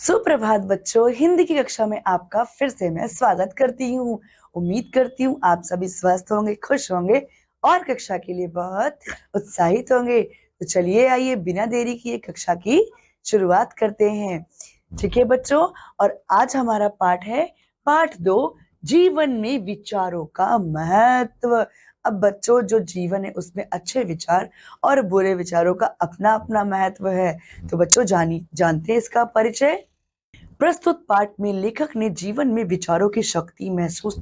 सुप्रभात बच्चों, हिंदी की कक्षा में आपका फिर से मैं स्वागत करती हूँ। उम्मीद करती हूँ आप सभी स्वस्थ होंगे, खुश होंगे और कक्षा के लिए बहुत उत्साहित होंगे। तो चलिए आइए बिना देरी किए कक्षा की शुरुआत करते हैं। ठीक है बच्चों, और आज हमारा पाठ है पाठ 2, जीवन में विचारों का महत्व। अब बच्चों, जो जीवन है उसमें अच्छे विचार और बुरे विचारों का अपना अपना महत्व है। तो बच्चों जानते हैं इसका परिचय। प्रस्तुत पाठ में लेखक ने जीवन में विचारों की शक्ति, महसूस,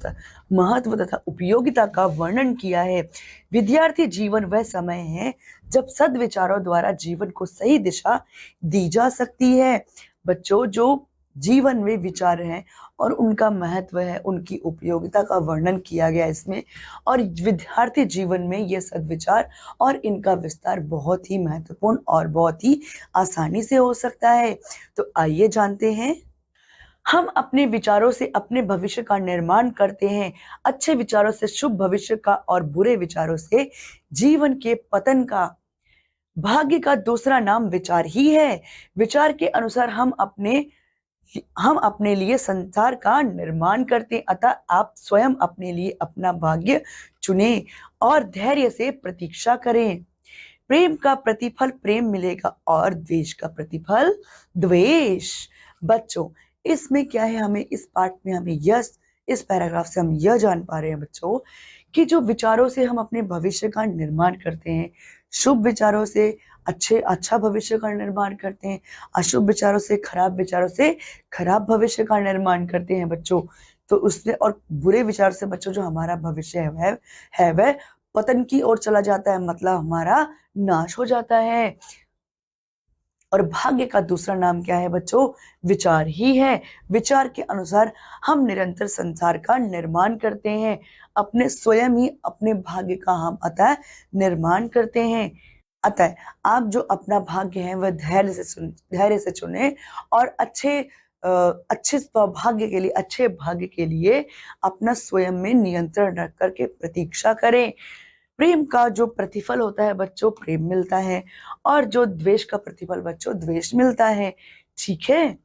महत्व तथा उपयोगिता का वर्णन किया है। विद्यार्थी जीवन वह समय है जब सद्विचारों द्वारा जीवन को सही दिशा दी जा सकती है। बच्चों, जो जीवन में विचार हैं और उनका महत्व है, उनकी उपयोगिता का वर्णन किया गया इसमें। और विद्यार्थी जीवन में ये सद्विचार और इनका विस्तार बहुत ही महत्वपूर्ण और बहुत ही आसानी से हो सकता है। तो आइए जानते हैं। हम अपने विचारों से अपने भविष्य का निर्माण करते हैं। अच्छे विचारों से शुभ भविष्य का और बुरे विचारों से जीवन के पतन का। भाग्य का दूसरा नाम विचार ही है। विचार के अनुसार हम अपने लिए संसार का निर्माण करते हैं। अतः आप स्वयं अपने लिए अपना भाग्य चुनें और धैर्य से प्रतीक्षा करें। प्रेम का प्रतिफल प्रेम मिलेगा और द्वेष का प्रतिफल द्वेष। बच्चों, इसमें क्या है, हमें इस पाठ में इस पैराग्राफ से हम यह जान पा रहे हैं बच्चों कि जो विचारों से हम अपने भविष्य का निर्माण करते हैं, शुभ विचारों से अच्छा भविष्य का निर्माण करते हैं, अशुभ विचारों से खराब भविष्य का निर्माण करते हैं बच्चों। तो उसमें और बुरे विचार से बच्चों जो हमारा भविष्य है वह पतन की ओर चला जाता है, मतलब हमारा नाश हो जाता है। और भाग्य का दूसरा नाम क्या है बच्चों? विचार ही है। विचार के अनुसार हम निरंतर संसार का निर्माण करते हैं। अपने स्वयं ही अपने भाग्य का हम अतः निर्माण करते हैं। अतः आप जो अपना भाग्य है वह धैर्य से चुने और अच्छे भाग्य के लिए अपना स्वयं में नियंत्रण रख करके प्रतीक्षा करें। प्रेम का जो प्रतिफल होता है बच्चों, प्रेम मिलता है, और जो द्वेष का प्रतिफल बच्चों, द्वेष मिलता है। ठीक है।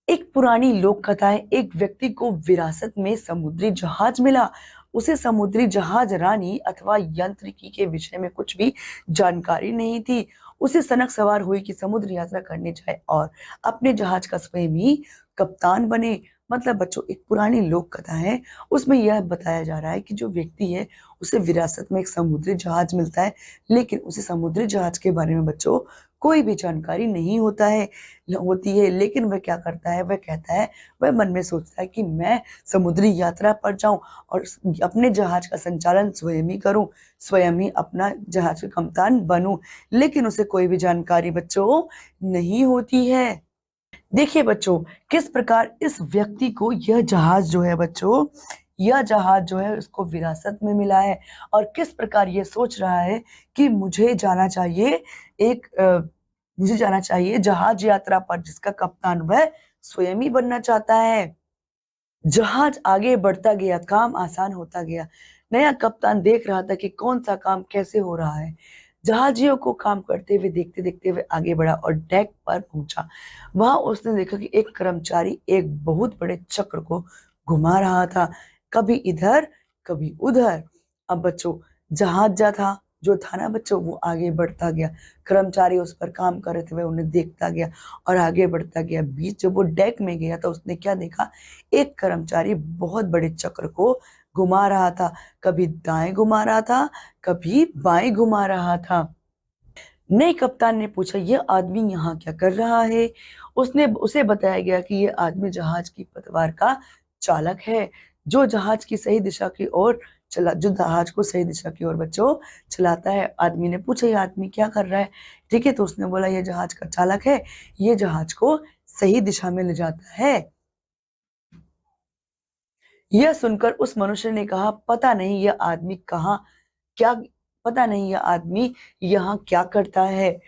एक पुरानी लोक कथा है। एक व्यक्ति को विरासत में समुद्री जहाज मिला। उसे समुद्री जहाज रानी अथवा यांत्रिकी के विषय में कुछ भी जानकारी नहीं थी। उसे सनक सवार हुई कि समुद्र यात्रा करने जाए और अपने जहाज का स्वयं ही कप्तान बने। मतलब बच्चों, एक पुरानी लोक कथा है, उसमें यह बताया जा रहा है कि जो व्यक्ति है उसे विरासत में एक समुद्री जहाज मिलता है, लेकिन उसे समुद्री जहाज के बारे में बच्चों कोई भी जानकारी नहीं होती है। लेकिन वह क्या करता है, वह कहता है, वह मन में सोचता है कि मैं समुद्री यात्रा पर जाऊं और अपने जहाज का संचालन स्वयं ही करूं, स्वयं ही अपना जहाज का कप्तान बनूं। लेकिन उसे कोई भी जानकारी बच्चों नहीं होती है। देखिए बच्चों, किस प्रकार इस व्यक्ति को यह जहाज जो है उसको विरासत में मिला है, और किस प्रकार ये सोच रहा है कि मुझे जाना चाहिए जहाज यात्रा पर, जिसका कप्तान वह स्वयं ही बनना चाहता है। जहाज आगे बढ़ता गया, काम आसान होता गया। नया कप्तान देख रहा था कि कौन सा काम कैसे हो रहा है। जहाजियों को काम करते हुए देखते देखते हुए आगे बढ़ा और डेक पर पहुंचा। वहां उसने देखा कि एक कर्मचारी एक बहुत बड़े चक्र को घुमा रहा था, कभी इधर कभी उधर। अब बच्चों, जहाज जो था ना बच्चों, वो आगे बढ़ता गया। कर्मचारी उस पर काम कर रहे थे, वह उन्हें देखता गया और आगे बढ़ता गया। बीच जब वो डेक में गया तो उसने क्या देखा, एक कर्मचारी बहुत बड़े चक्र को घुमा रहा था, कभी दाएं घुमा रहा था, कभी बाएं घुमा रहा था। नए कप्तान ने पूछा, यह आदमी यहाँ क्या कर रहा है? उसे बताया गया कि यह आदमी जहाज की पतवार का चालक है, जो जहाज को सही दिशा की ओर बच्चों चलाता है। आदमी ने पूछा, यह आदमी क्या कर रहा है? ठीक है, तो उसने बोला, यह जहाज का चालक है, यह जहाज को सही दिशा में ले जाता है। यह सुनकर उस मनुष्य ने कहा, पता नहीं यह आदमी यहाँ क्या करता है।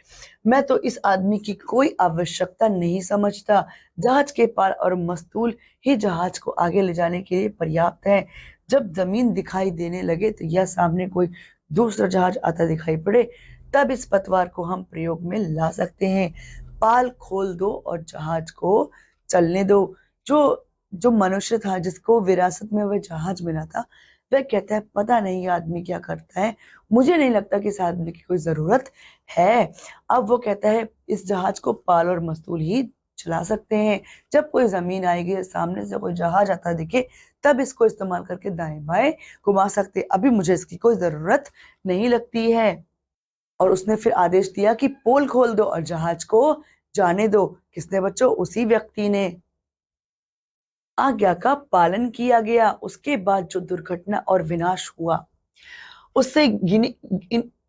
मैं तो इस आदमी की कोई आवश्यकता नहीं समझता। जहाज के पाल और मस्तूल ही जहाज को आगे ले जाने के लिए पर्याप्त है। जब जमीन दिखाई देने लगे तो या सामने कोई दूसरा जहाज आता दिखाई पड़े, तब इस पतवार को हम प्रयोग में ला सकते हैं। पाल खोल दो और जहाज को चलने दो। जो जो मनुष्य था जिसको विरासत में वह जहाज मिला था, वह कहता है पता नहीं ये आदमी क्या करता है, मुझे नहीं लगता कि इस आदमी की कोई ज़रूरत है। अब वो कहता है इस जहाज को पाल और मस्तूल ही चला सकते हैं। जब कोई ज़मीन आएगी, सामने से कोई जहाज आता दिखे, तब इसको इस्तेमाल करके दाएँ-बाएँ घुमा सकते हैं। अभी मुझे इसकी कोई ज़रूरत नहीं लगती है। और उसने फिर आदेश दिया कि पोल खोल दो और जहाज को जाने दो। किसने बच्चों? उसी व्यक्ति ने। आज्ञा का पालन किया गया। उसके बाद जो दुर्घटना और विनाश हुआ, उससे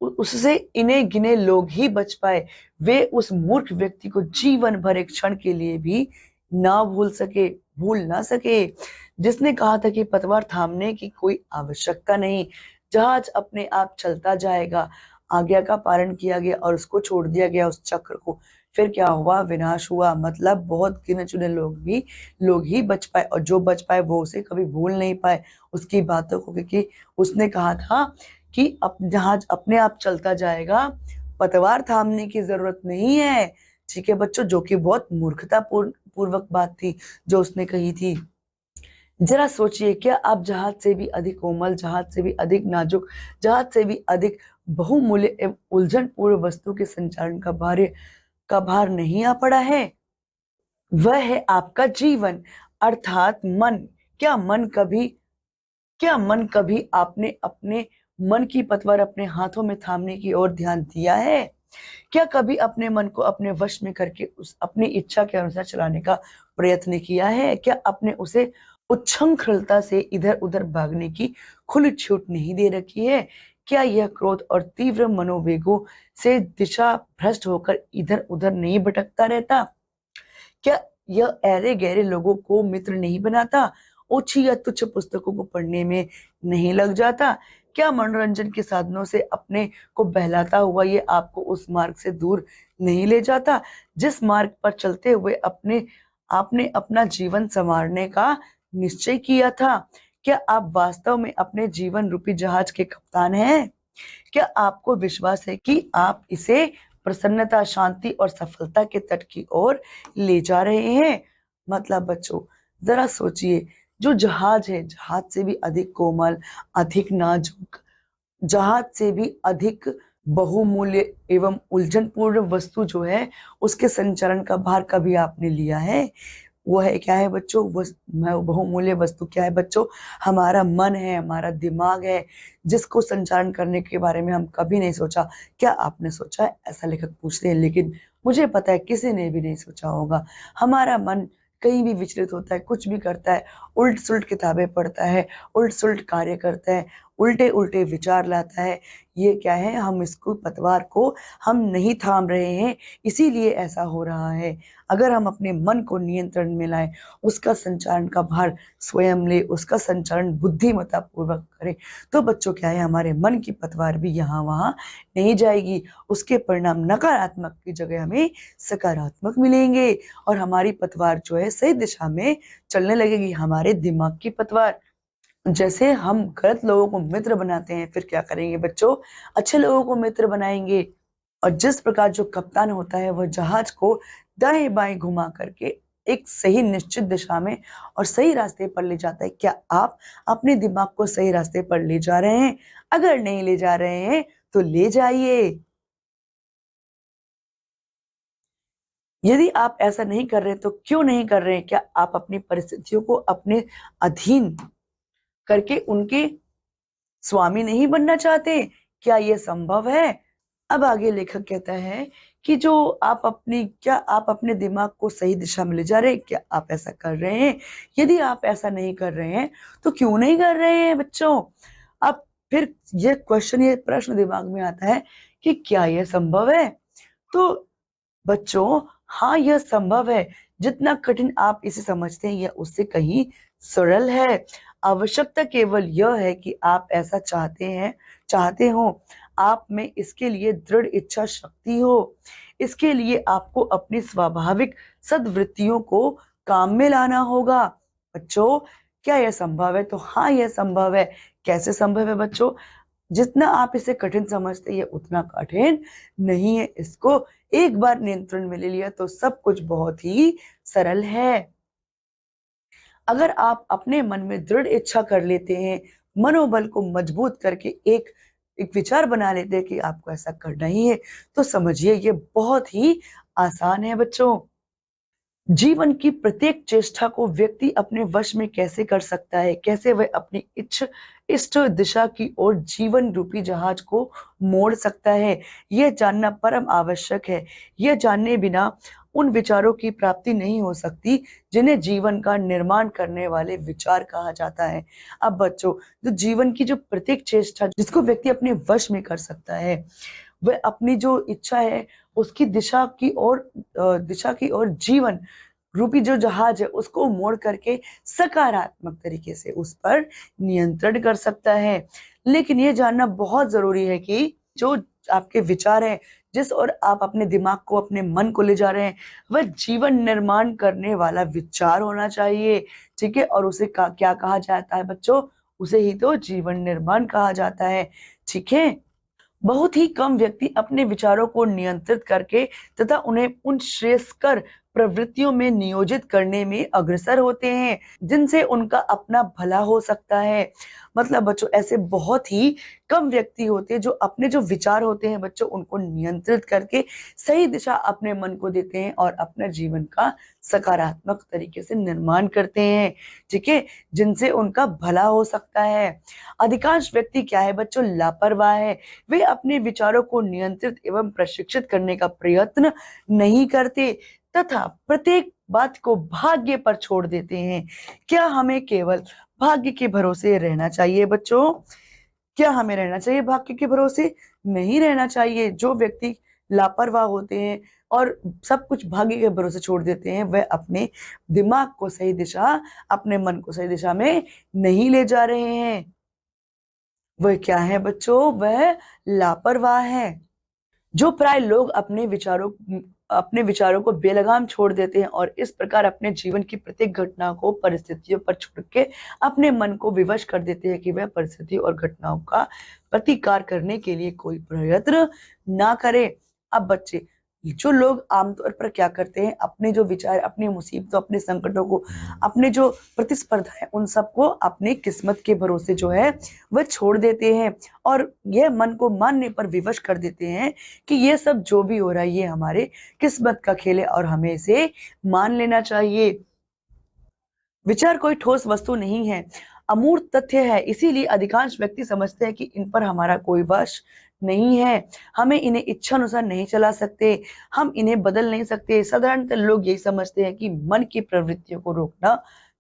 उससे इन्हें गिने लोग ही बच पाए। वे उस मूर्ख व्यक्ति को जीवन भर एक क्षण के लिए भी भूल ना सके, जिसने कहा था कि पतवार थामने की कोई आवश्यकता नहीं, जहाज अपने आप चलता जाएगा। आज्ञा का पालन किया गया और उसको छोड़ दिया गया उस चक्र को। फिर क्या हुआ? विनाश हुआ। मतलब बहुत गिने चुने लोग ही बच पाए, और जो बच पाए वो उसे कभी भूल नहीं पाए उसकी बातों को, क्योंकि उसने कहा था कि जहाज अपने आप चलता जाएगा, पतवार थामने की जरूरत नहीं है। ठीक है बच्चों, जो कि बहुत मूर्खता पूर्वक बात थी जो उसने कही थी। जरा सोचिए, क्या आप जहाज से भी अधिक कोमल, जहाज से भी अधिक नाजुक, जहाज से भी अधिक बहुमूल्य एवं उलझनपूर्ण वस्तु के संचालन का भार नहीं आ पड़ा है? वह है आपका जीवन, अर्थात मन। क्या मन कभी आपने अपने मन की पतवार अपने हाथों में थामने की ओर ध्यान दिया है? क्या कभी अपने मन को अपने वश में करके अपनी इच्छा के अनुसार चलाने का प्रयत्न किया है? क्या आपने उसे उच्छृंखलता से इधर उधर भागने की खुली छूट नहीं दे रखी है? क्या यह क्रोध और तीव्र मनोवेगों से दिशा भ्रष्ट होकर इधर उधर नहीं भटकता रहता? क्या यह ऐरे गहरे लोगों को मित्र नहीं बनाता? ओछी या तुच्छ पुस्तकों को पढ़ने में नहीं लग जाता? क्या मनोरंजन के साधनों से अपने को बहलाता हुआ ये आपको उस मार्ग से दूर नहीं ले जाता जिस मार्ग पर चलते हुए आपने अपना जीवन संवारने का निश्चय किया था? क्या आप वास्तव में अपने जीवन रूपी जहाज के कप्तान हैं? क्या आपको विश्वास है कि आप इसे प्रसन्नता, शांति और सफलता के तट की ओर ले जा रहे हैं? मतलब बच्चों, जरा सोचिए, जो जहाज है, जहाज से भी अधिक कोमल, अधिक नाजुक, जहाज से भी अधिक बहुमूल्य एवं उलझनपूर्ण वस्तु जो है, उसके संचालन का भार कभी आपने लिया है? वो है क्या है बच्चों? वो बहुमूल्य वस्तु क्या है बच्चों? हमारा मन है, हमारा दिमाग है, जिसको संचालन करने के बारे में हम कभी नहीं सोचा। क्या आपने सोचा है? ऐसा लेखक पूछते हैं, लेकिन मुझे पता है किसी ने भी नहीं सोचा होगा। हमारा मन कहीं भी विचलित होता है, कुछ भी करता है, उल्ट सुल्ट किताबें पढ़ता है, उल्ट सुल्ट कार्य करता है, उल्टे उल्टे विचार लाता है। ये क्या है? हम इसको पतवार को हम नहीं थाम रहे हैं, इसीलिए ऐसा हो रहा है। अगर हम अपने मन को नियंत्रण में लाएं, उसका संचालन का भार स्वयं ले, उसका संचालन बुद्धिमत्ता पूर्वक करें, तो बच्चों क्या है, हमारे मन की पतवार भी यहाँ वहाँ नहीं जाएगी। उसके परिणाम नकारात्मक की जगह हमें सकारात्मक मिलेंगे, और हमारी पतवार जो है सही दिशा में चलने लगेगी, हमारे दिमाग की पतवार। जैसे हम गलत लोगों को मित्र बनाते हैं, फिर क्या करेंगे बच्चों? अच्छे लोगों को मित्र बनाएंगे। और जिस प्रकार जो कप्तान होता है, वह जहाज को दाएं बाएं घुमा करके एक सही निश्चित दिशा में और सही रास्ते पर ले जाता है। क्या आप अपने दिमाग को सही रास्ते पर ले जा रहे हैं? अगर नहीं ले जा रहे हैं तो ले जाइए। यदि आप ऐसा नहीं कर रहे तो क्यों नहीं कर रहे हैं? क्या आप अपनी परिस्थितियों को अपने अधीन करके उनके स्वामी नहीं बनना चाहते? क्या यह संभव है? अब आगे लेखक कहता है कि क्या आप अपने दिमाग को सही दिशा में ले जा रहे हैं? क्या आप ऐसा कर रहे हैं? यदि आप ऐसा नहीं कर रहे हैं तो क्यों नहीं कर रहे हैं बच्चों? अब फिर ये प्रश्न दिमाग में आता है कि क्या यह संभव है? तो बच्चों, हाँ, यह संभव है। जितना कठिन आप इसे समझते हैं, यह उससे कहीं सरल है। आवश्यकता केवल यह है कि आप ऐसा चाहते हो, आप में इसके लिए दृढ़ इच्छा शक्ति हो। इसके लिए आपको अपनी स्वाभाविक सद्वृत्तियों को काम में लाना होगा। बच्चों, क्या यह संभव है? तो हाँ, यह संभव है। कैसे संभव है बच्चों? जितना आप इसे कठिन समझते हैं, ये उतना कठिन नहीं है। इसको एक बार नियंत्रण में ले लिया तो सब कुछ बहुत ही सरल है। अगर आप अपने मन में दृढ़ इच्छा कर लेते हैं, मनोबल को मजबूत करके एक एक विचार बना लेते हैं कि आपको ऐसा करना ही है, तो समझिए ये बहुत ही आसान है बच्चों। जीवन की प्रत्येक चेष्टा को व्यक्ति अपने वश में कैसे कर सकता है, कैसे वह अपनी इष्ट दिशा की ओर जीवन रूपी जहाज को मोड़ सकता है, यह जानना परम आवश्यक है। यह जाने बिना उन विचारों की प्राप्ति नहीं हो सकती जिन्हें जीवन का निर्माण करने वाले विचार कहा जाता है। अब बच्चों, जो जीवन की जो प्रत्येक चेष्टा जिसको व्यक्ति अपने वश में कर सकता है, वह अपनी जो इच्छा है उसकी दिशा की ओर जीवन रूपी जो जहाज है उसको मोड़ करके सकारात्मक तरीके से उस पर नियंत्रण कर सकता है। लेकिन ये जानना बहुत जरूरी है कि जो आपके विचार है, जिस ओर आप अपने दिमाग को, अपने मन को ले जा रहे हैं, वह जीवन निर्माण करने वाला विचार होना चाहिए। ठीक है, और उसे क्या कहा जाता है बच्चों? उसे ही तो जीवन निर्माण कहा जाता है। ठीक है, बहुत ही कम व्यक्ति अपने विचारों को नियंत्रित करके तथा उन्हें उन श्रेयस्कर प्रवृत्तियों में नियोजित करने में अग्रसर होते हैं जिनसे उनका अपना भला हो सकता है। मतलब बच्चों, ऐसे बहुत ही कम व्यक्ति होते हैं जो अपने जो विचार होते हैं बच्चों, उनको नियंत्रित करके सही दिशा अपने मन को देते हैं और अपने जीवन का सकारात्मक तरीके से निर्माण करते हैं। ठीक है, जिनसे उनका भला हो सकता है। अधिकांश व्यक्ति क्या है बच्चों? लापरवाह है। वे अपने विचारों को नियंत्रित एवं प्रशिक्षित करने का प्रयत्न नहीं करते तथा प्रत्येक बात को भाग्य पर छोड़ देते हैं। क्या हमें केवल भाग्य के भरोसे रहना चाहिए बच्चों? क्या हमें रहना चाहिए भाग्य के भरोसे? नहीं रहना चाहिए। जो व्यक्ति लापरवाह होते हैं और सब कुछ भाग्य के भरोसे छोड़ देते हैं, वह अपने दिमाग को सही दिशा, अपने मन को सही दिशा में नहीं ले जा रहे हैं। वह क्या है बच्चों? वह लापरवाह है। जो प्राय लोग अपने विचारों को बेलगाम छोड़ देते हैं और इस प्रकार अपने जीवन की प्रत्येक घटना को परिस्थितियों पर छोड़ के अपने मन को विवश कर देते हैं कि वह परिस्थिति और घटनाओं का प्रतिकार करने के लिए कोई प्रयत्न ना करे। अब बच्चे, जो लोग आमतौर पर क्या करते हैं, अपने जो विचार, अपनी मुसीबतों, अपने संकटों को, अपने जो प्रतिस्पर्धा है, उन सबको अपनी किस्मत के भरोसे जो है वह छोड़ देते हैं और यह मन को मानने पर विवश कर देते हैं कि ये सब जो भी हो रहा है ये हमारे किस्मत का खेल है और हमें इसे मान लेना चाहिए। विचार कोई ठोस वस्तु नहीं है, अमूर्त तथ्य है। इसीलिए अधिकांश व्यक्ति समझते हैं कि इन पर हमारा कोई वश नहीं है, हमें इन्हें इच्छा अनुसार नहीं चला सकते, हम इन्हें बदल नहीं सकते। साधारणतः लोग यही समझते हैं कि मन की प्रवृत्तियों को रोकना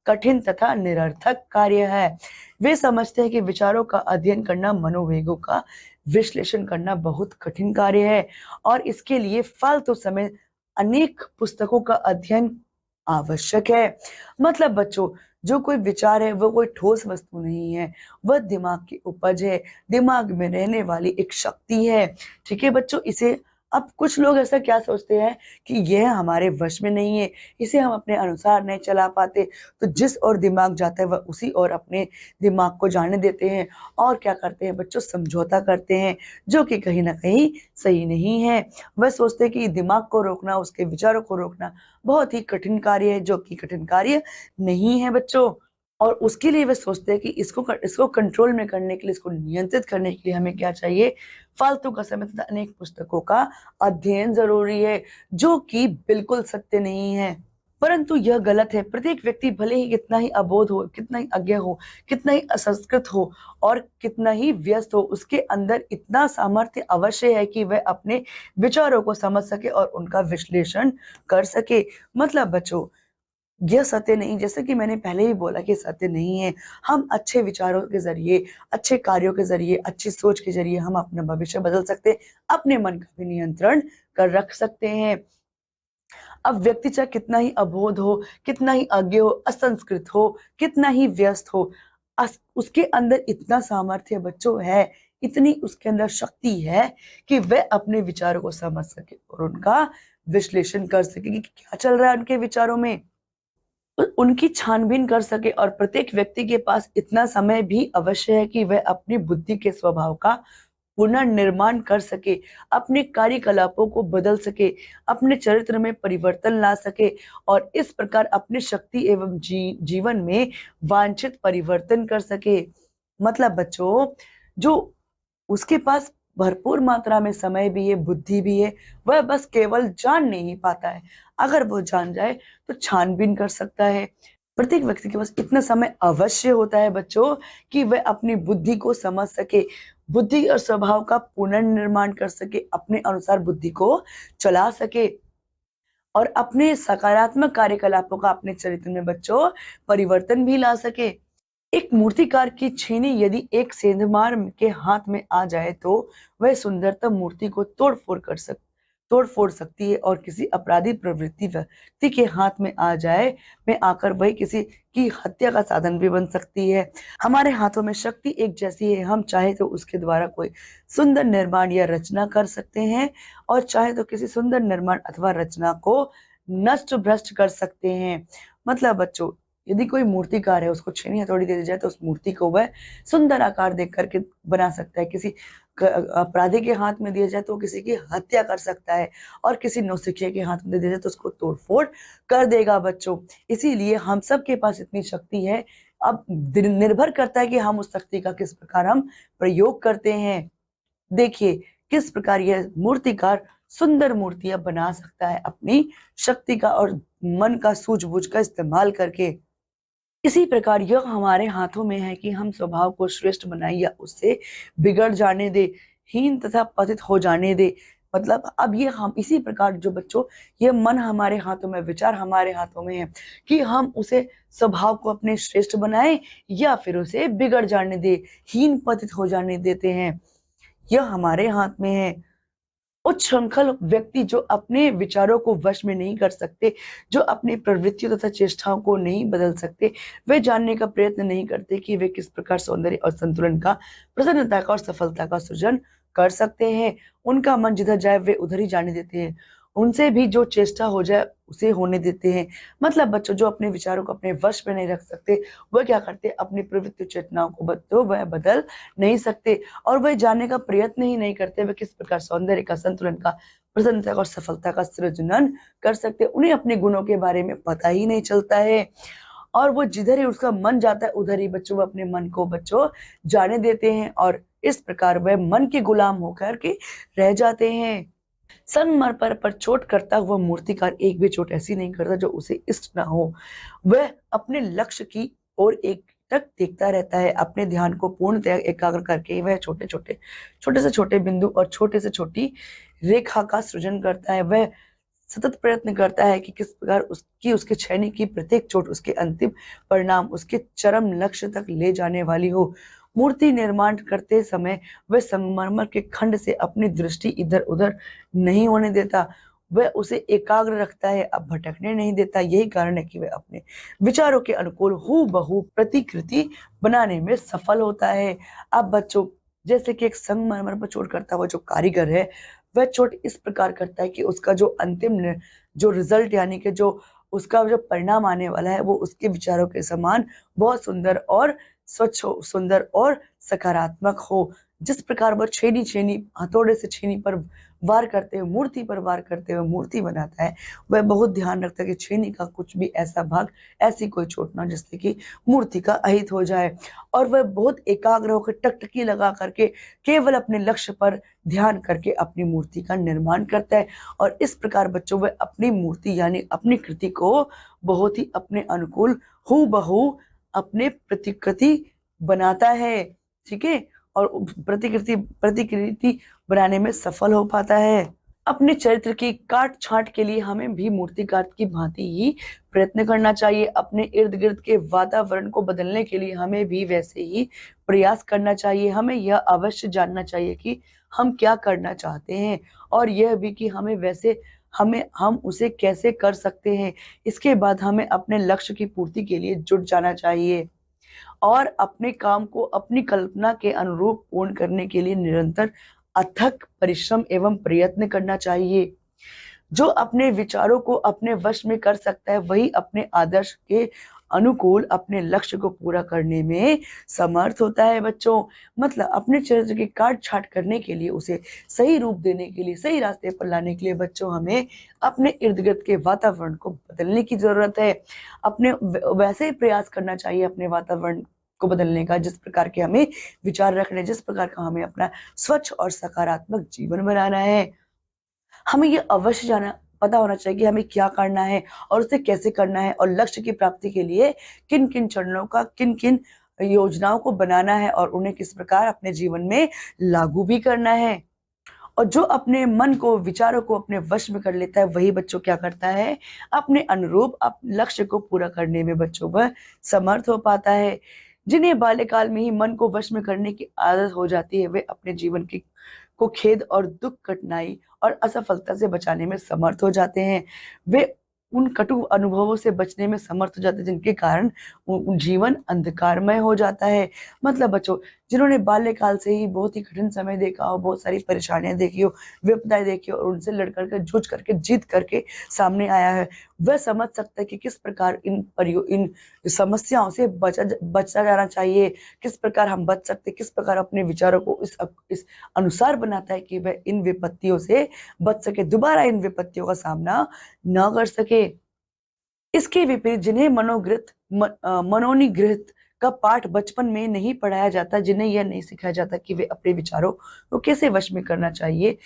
कठिन तथा निरर्थक कार्य है। वे समझते हैं कि विचारों का अध्ययन करना, मनोवेगों का विश्लेषण करना बहुत कठिन कार्य है और इसके लिए फालतू समय अनेक पुस्तकों का अध्ययन आवश्यक है। मतलब बच्चों, जो कोई विचार है वो कोई ठोस वस्तु नहीं है, वह दिमाग की उपज है, दिमाग में रहने वाली एक शक्ति है। ठीक है बच्चों, इसे अब कुछ लोग ऐसा क्या सोचते हैं कि यह हमारे वश में नहीं है, इसे हम अपने अनुसार नहीं चला पाते, तो जिस ओर दिमाग जाता है वह उसी ओर अपने दिमाग को जाने देते हैं और क्या करते हैं बच्चों? समझौता करते हैं, जो कि कहीं ना कहीं सही नहीं है। वह सोचते हैं कि दिमाग को रोकना, उसके विचारों को रोकना बहुत ही कठिन कार्य है, जो कि कठिन कार्य नहीं है बच्चों। और उसके लिए वे सोचते हैं कि इसको कंट्रोल में करने के लिए, इसको नियंत्रित करने के लिए हमें क्या चाहिए? फालतू का समय तथा अनेक पुस्तकों का अध्ययन जरूरी है, जो कि बिल्कुल सत्य नहीं है। परंतु यह गलत है। प्रत्येक व्यक्ति भले ही कितना ही अबोध हो, कितना ही अज्ञ हो, कितना ही असंस्कृत हो और कितना ही व्यस्त हो, उसके अंदर इतना सामर्थ्य अवश्य है कि वह अपने विचारों को समझ सके और उनका विश्लेषण कर सके। मतलब बच्चों, यह सत्य नहीं, जैसे कि मैंने पहले ही बोला कि सत्य नहीं है। हम अच्छे विचारों के जरिए, अच्छे कार्यों के जरिए, अच्छी सोच के जरिए हम अपना भविष्य बदल सकते हैं, अपने मन का भी नियंत्रण कर रख सकते हैं। अब व्यक्ति चाहे कितना ही अबोध हो, कितना ही अज्ञ हो, असंस्कृत हो, कितना ही व्यस्त हो, उसके अंदर इतना सामर्थ्य बच्चों है, इतनी उसके अंदर शक्ति है कि वह अपने विचारों को समझ सके और उनका विश्लेषण कर सके कि क्या चल रहा है उनके विचारों में, उनकी छानबीन कर सके। और प्रत्येक व्यक्ति के पास इतना समय भी अवश्य है कि वह अपनी बुद्धि के स्वभाव का पुनर्निर्माण कर सके, अपने कार्यकलापों को बदल सके, अपने चरित्र में परिवर्तन ला सके और इस प्रकार अपनी शक्ति एवं जीवन में वांछित परिवर्तन कर सके। मतलब बच्चों, जो उसके पास भरपूर मात्रा में समय भी है, बुद्धि भी है, वह बस केवल जान नहीं पाता है। अगर वो जान जाए तो छानबीन कर सकता है। प्रत्येक व्यक्ति के पास इतना समय अवश्य होता है बच्चों कि वह अपनी बुद्धि को समझ सके, बुद्धि और स्वभाव का पुनर्निर्माण कर सके, अपने अनुसार बुद्धि को चला सके और अपने सकारात्मक कार्यकलापों का अपने चरित्र में बच्चों परिवर्तन भी ला सके। एक मूर्तिकार की छेनी यदि एक सेंधमार के हाथ में आ जाए तो वह सुंदरतम मूर्ति को तोड़ फोड़ सकती है और किसी अपराधी प्रवृत्ति व्यक्ति के हाथ में आकर वह किसी की हत्या का साधन भी बन सकती है। हमारे हाथों में शक्ति एक जैसी है, हम चाहे तो उसके द्वारा कोई सुंदर निर्माण या रचना कर सकते हैं और चाहे तो किसी सुंदर निर्माण अथवा रचना को नष्ट भ्रष्ट कर सकते हैं। मतलब बच्चों, यदि कोई मूर्तिकार है, उसको छेनी हथौड़ी दे दी जाए तो उस मूर्ति को वह सुंदर आकार देख करके बना सकता है। किसी अपराधी के हाथ में दिया जाए तो किसी की हत्या कर सकता है और किसी नौसिखिए के हाथ में दे दिया जाए तो उसको तोड़फोड़ कर देगा बच्चों। इसीलिए हम सब के पास इतनी शक्ति है, अब निर्भर करता है कि हम उस शक्ति का किस प्रकार हम प्रयोग करते हैं। देखिए किस प्रकार यह मूर्तिकार सुंदर मूर्तियां बना सकता है अपनी शक्ति का और मन का सूझबूझ का इस्तेमाल करके। इसी प्रकार यह हमारे हाथों में है कि हम स्वभाव को श्रेष्ठ बनाए या उससे बिगड़ जाने दे, हीन तथा पतित हो जाने दे। मतलब अब ये हम इसी प्रकार जो बच्चों, ये मन हमारे हाथों में, विचार हमारे हाथों में है कि हम उसे स्वभाव को अपने श्रेष्ठ बनाए या फिर उसे बिगड़ जाने दे, हीन पतित हो जाने देते हैं। यह हमारे हाथ में है। उच्छृंखल व्यक्ति जो अपने विचारों को वश में नहीं कर सकते, जो अपनी प्रवृत्तियों तथा चेष्टाओं को नहीं बदल सकते, वे जानने का प्रयत्न नहीं करते कि वे किस प्रकार सौंदर्य और संतुलन का, प्रसन्नता का और सफलता का सृजन कर सकते हैं। उनका मन जिधर जाए वे उधर ही जाने देते हैं, उनसे भी जो चेष्टा हो जाए उसे होने देते हैं। मतलब बच्चों, जो अपने विचारों को अपने वश में नहीं रख सकते, वह क्या करते, अपनी प्रवृत्ति चेतनाओं को बच्चों वह बदल नहीं सकते और वह जानने का प्रयत्न ही नहीं करते वे किस प्रकार सौंदर्य का, संतुलन का, प्रसन्नता का और सफलता का सृजन कर सकते। उन्हें अपने गुणों के बारे में पता ही नहीं चलता है और वो जिधर ही उसका मन जाता है उधर ही बच्चों वो अपने मन को बच्चों जाने देते हैं और इस प्रकार वह मन के गुलाम होकर के रह जाते हैं। संगमरमर पर चोट करता हुआ मूर्तिकार एक भी चोट ऐसी नहीं करता जो उसे इष्ट न हो। वह अपने लक्ष्य की ओर एकटक देखता रहता है, अपने ध्यान को पूर्णतः एकाग्र करके वह छोटे से छोटे बिंदु और छोटे से छोटी रेखा का सृजन करता है। वह सतत प्रयत्न करता है कि किस प्रकार उसके छेनी की प्रत्येक चोट उसके अंतिम परिणाम, उसके चरम लक्ष्य तक ले जाने वाली हो। मूर्ति निर्माण करते समय वह संगमरमर के खंड से अपनी दृष्टि इधर उधर नहीं होने देता, वह उसे एकाग्र रखता है, अब भटकने नहीं देता। यही कारण है कि वह अपने विचारों के अनुकूल हूबहू प्रतिकृति बनाने में सफल होता है। अब बच्चों, जैसे कि एक संगमरमर पर चोट करता हुआ जो कारीगर है, वह चोट इस प्रकार करता है कि उसका जो अंतिम जो रिजल्ट यानी कि जो उसका जो परिणाम आने वाला है वो उसके विचारों के समान बहुत सुंदर और स्वच्छ हो, सुंदर और सकारात्मक हो। जिस प्रकार वह छेनी हथौड़े से छेनी पर वार करते हुए, मूर्ति पर वार करते हुए मूर्ति बनाता है, वह बहुत ध्यान रखता है कि छेनी का कुछ भी ऐसा भाग, ऐसी कोई चोट ना जिससे कि मूर्ति का अहित हो जाए और वह बहुत एकाग्र होकर टकटकी लगा करके केवल अपने लक्ष्य पर ध्यान करके अपनी मूर्ति का निर्माण करता है और इस प्रकार बच्चों वह अपनी मूर्ति यानी अपनी कृति को बहुत ही अपने अनुकूल हूबहू अपने प्रतिकृति बनाता है, ठीक है, और प्रतिकृति बनाने में सफल हो पाता है। अपने चरित्र की काट छांट के लिए हमें भी मूर्तिकार की भांति ही प्रयत्न करना चाहिए। अपने इर्द गिर्द के वातावरण को बदलने के लिए हमें भी वैसे ही प्रयास करना चाहिए। हमें यह अवश्य जानना चाहिए कि हम क्या करना चाहते हैं और यह भी कि हम उसे कैसे कर सकते हैं। इसके बाद हमें अपने लक्ष्य की पूर्ति के लिए जुट जाना चाहिए और अपने काम को अपनी कल्पना के अनुरूप पूर्ण करने के लिए निरंतर अथक परिश्रम एवं प्रयत्न करना चाहिए। जो अपने विचारों को अपने वश में कर सकता है वही अपने आदर्श के अनुकूल अपने लक्ष्य को पूरा करने में समर्थ होता है बच्चों। मतलब अपने चरित्र की काट छाट करने के लिए, उसे सही रूप देने के लिए, सही रास्ते पर लाने के लिए बच्चों हमें अपने इर्द गिर्द के वातावरण को बदलने की जरूरत है। अपने वैसे ही प्रयास करना चाहिए अपने वातावरण को बदलने का जिस प्रकार के हमें विचार रखने, जिस प्रकार का हमें अपना स्वच्छ और सकारात्मक जीवन बनाना है। हमें ये अवश्य जाना पता होना चाहिए कि हमें क्या करना है और उसे कैसे करना है, और लक्ष्य की प्राप्ति के लिए किन-किन चरणों का, किन-किन योजनाओं को बनाना है और उन्हें किस प्रकार अपने जीवन में लागू भी करना है। और जो अपने मन को, विचारों को अपने वश में कर लेता है, वही बच्चों क्या करता है, अपने अनुरूप लक्ष्य को पूरा करने में बच्चों वह समर्थ हो पाता है। जिन्हें बाल्यकाल में ही मन को वश में करने की आदत हो जाती है, वे अपने जीवन की को खेद और दुःख, कठिनाई और असफलता से बचाने में समर्थ हो जाते हैं। वे उन कटु अनुभवों से बचने में समर्थ हो जाते हैं जिनके कारण जीवन अंधकारमय हो जाता है। मतलब बच्चों, जिन्होंने बाल्यकाल से ही बहुत ही कठिन समय देखा हो, बहुत सारी परेशानियाँ देखी हो, विपदाएँ देखी हो और उनसे लड़ कर के, जूझ करके, जीत करके सामने आया है, वह समझ सकता है कि किस प्रकार इन समस्याओं से बचा जाना चाहिए, किस प्रकार हम बच सकते हैं, किस प्रकार अपने विचारों को इस अनुसार बनाता है कि वह इन विपत्तियों से बच सके, दोबारा इन विपत्तियों का सामना ना कर सके। इसके विपरीत जिन्हें मनोनिगृहित का पाठ बचपन में नहीं पढ़ाया जाता, जिन्हें यह नहीं सिखाया जाता कि वे अपने विचारों को कैसे वश में करना चाहिए,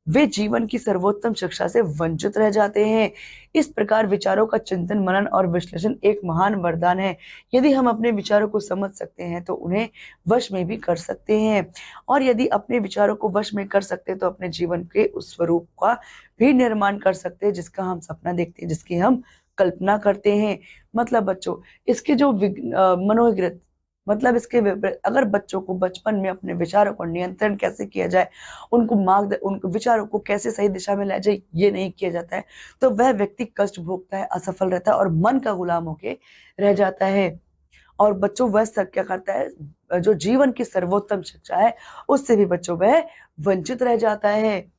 वे जीवन की सर्वोत्तम शिक्षा से वंचित रह जाते हैं। इस प्रकार विचारों का चिंतन, मनन और विश्लेषण एक महान वरदान है। यदि हम अपने विचारों को समझ सकते हैं तो उन्हें वश में भी कर सकते हैं, और यदि अपने विचारों को वश में कर सकते हैं तो अपने जीवन के उस स्वरूप का भी निर्माण कर सकते हैं जिसका हम सपना देखते हैं, जिसकी हम कल्पना करते हैं। मतलब बच्चों, इसके जो मनोविकृत, मतलब इसके विपरीत, अगर बच्चों को बचपन में अपने विचारों को नियंत्रण कैसे किया जाए, उनको विचारों को कैसे सही दिशा में लाया जाए, ये नहीं किया जाता है, तो वह व्यक्ति कष्ट भोगता है, असफल रहता है और मन का गुलाम होके रह जाता है। और बच्चों, वह सब क्या करता है, जो जीवन की सर्वोत्तम शिक्षा है, उससे भी बच्चों वह वंचित रह जाता है।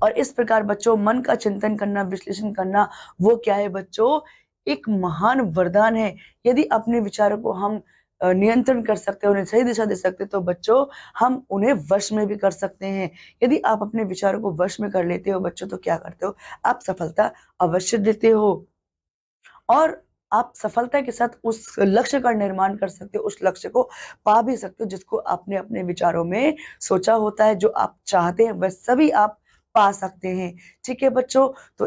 और इस प्रकार बच्चों, मन का चिंतन करना, विश्लेषण करना, वो क्या है बच्चों, एक महान वरदान है। यदि अपने विचारों को हम नियंत्रण कर सकते हैं, उन्हें सही दिशा दे सकते हैं, तो बच्चों हम उन्हें वश में भी कर सकते हैं। यदि आप अपने विचारों को वश में कर लेते हो बच्चों, तो क्या करते हो, आप सफलता अवश्य देते हो, और आप सफलता के साथ उस लक्ष्य का निर्माण कर सकते हो, उस लक्ष्य को पा भी सकते हो जिसको आपने अपने विचारों में सोचा होता है। जो आप चाहते हैं वह सभी आप पा सकते हैं। ठीक है बच्चों, तो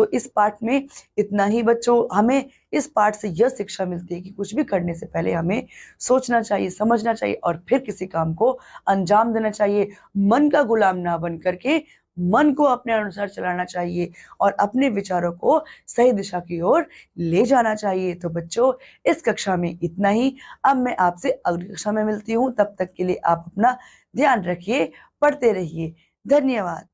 इस पाठ में इतना ही बच्चों। हमें इस पाठ से यह शिक्षा मिलती है कि कुछ भी करने से पहले हमें सोचना चाहिए, समझना चाहिए और फिर किसी काम को अंजाम देना चाहिए। मन का गुलाम ना बन करके मन को अपने अनुसार चलाना चाहिए और अपने विचारों को सही दिशा की ओर ले जाना चाहिए। तो बच्चों, इस कक्षा में इतना ही। अब मैं आपसे अगली कक्षा में मिलती हूँ। तब तक के लिए आप अपना ध्यान रखिए, पढ़ते रहिए। धन्यवाद।